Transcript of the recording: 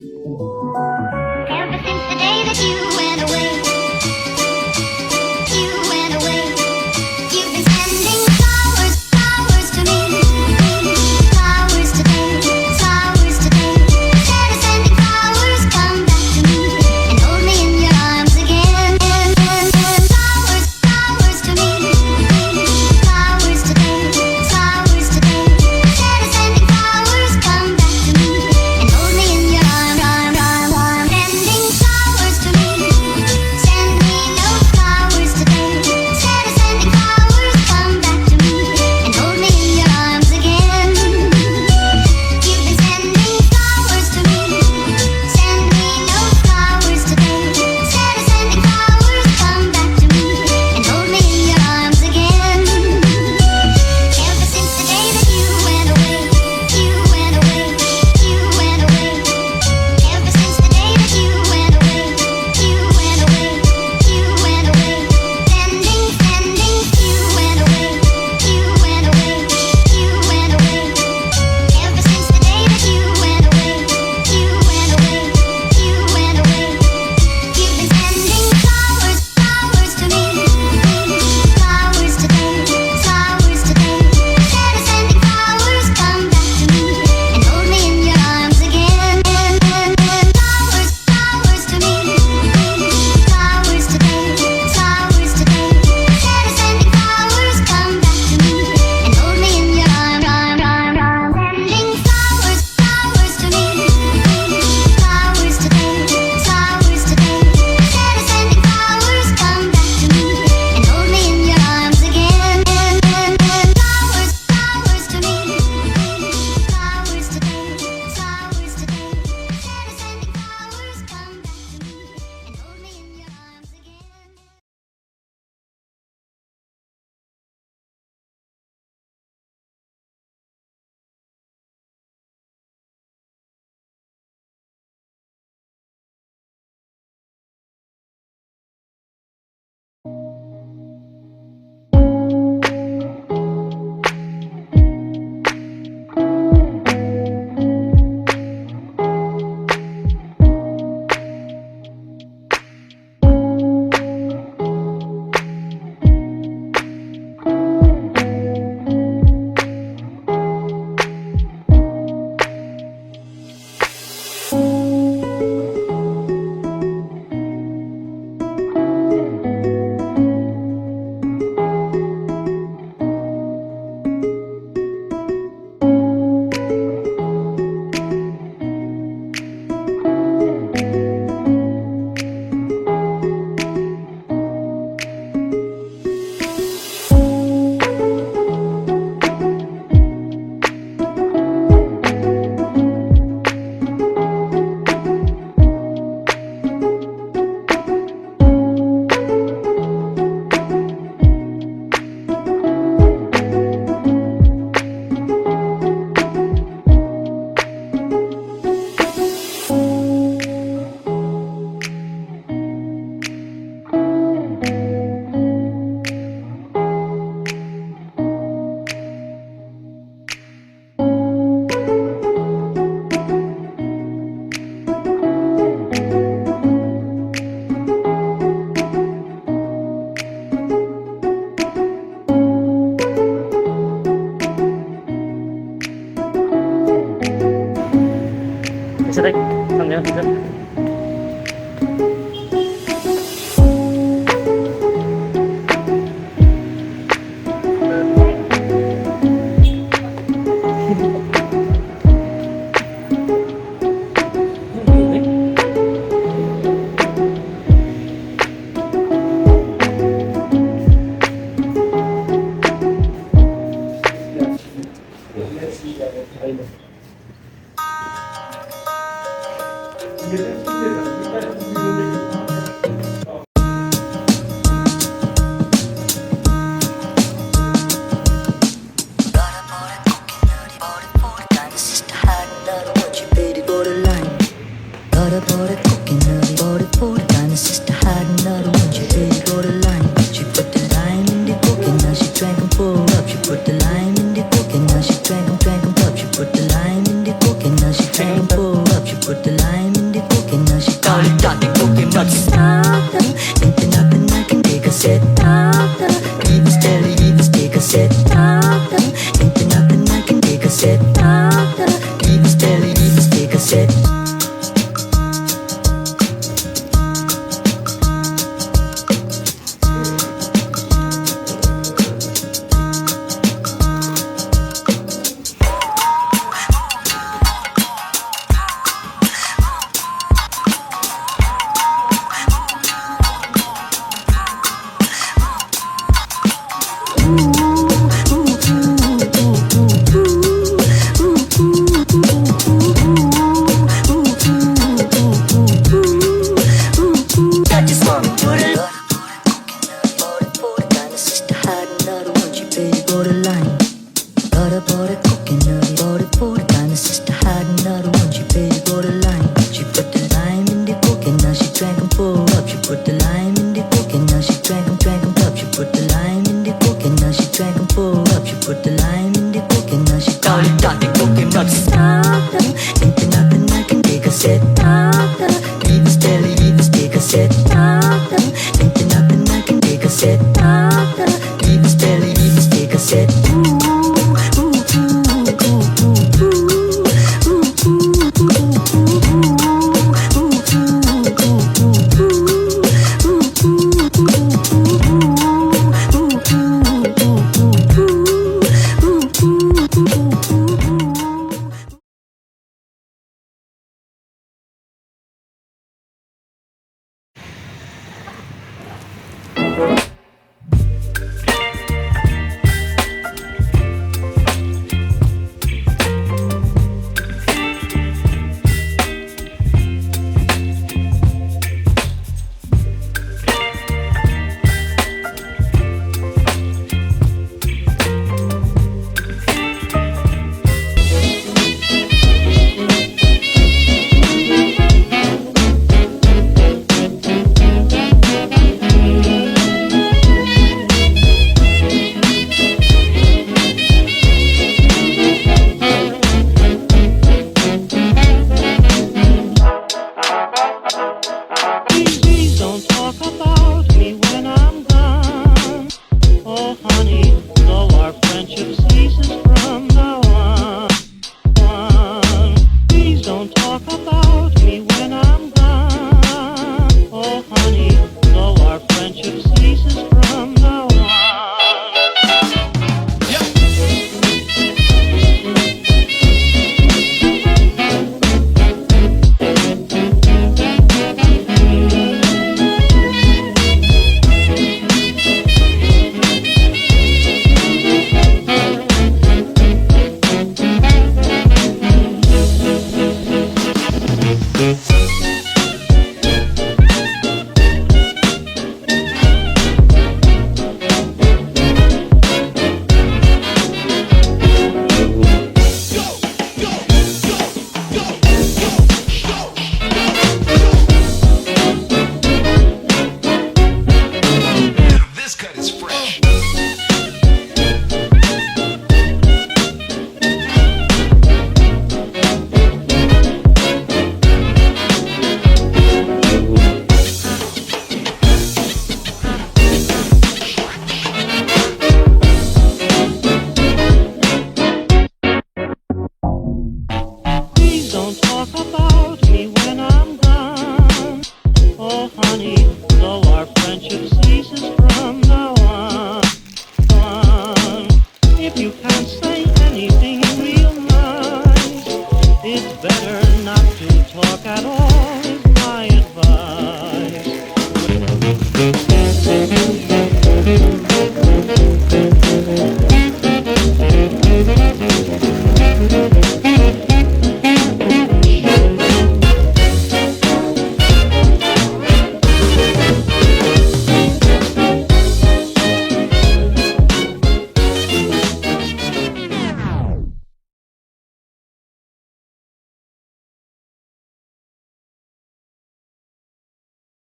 Ever since the day that you went away, you've been sending flowers, flowers to me, flowers today, flowers today. Instead of sending flowers, come back to me and hold me in your arms again. Flowers, flowers to me, flowers today, flowers today. Instead of sending flowers, come back to me and hold me in your arms. Sending flowers to me, send me no flowers today. Instead of sending flowers, come back to me and hold me in your arms again. You've been sending flowers to me, send me no flowers today. Instead of sending flowers, come back to me and hold me in your arms again. Ever since the day that you went away, you went away, you went away. Ever since the day that you went away, you went away, you went away. Sending, you went away, you went away, you went away. Ever since the day that you went away, you went away, you went away. You've been sending flowers, flowers to me, flowers today, flowers today. Instead of sending flowers, come back to me and hold me in your arms again. Flowers, flowers to me, flowers today, flowers today. Instead of sending flowers, come back to me and hold me in your arms. Sending flowers, flowers to me, flowers today, flowers today. Instead of sending flowers, come back to me and hold me in your arms again. Flowers, flowers to me, flowers today, flowers today. Instead of sending flowers, come back to me and hold me in your arms again. Bisa deh, sambil bisa. Put the lime in the coke and now she drank 'em up. She put the lime in the coke and now she drank 'em up. She put the lime cassette. Leave his belly, leave his big cassette. Thinking nothing I can take a set. Leave his belly, leave his big cassette. Please don't talk about me when I'm gone. Oh, honey, though our friendship ceases from now on. Please don't talk about me when I'm gone. Oh, honey, though our friendship ceases from now on.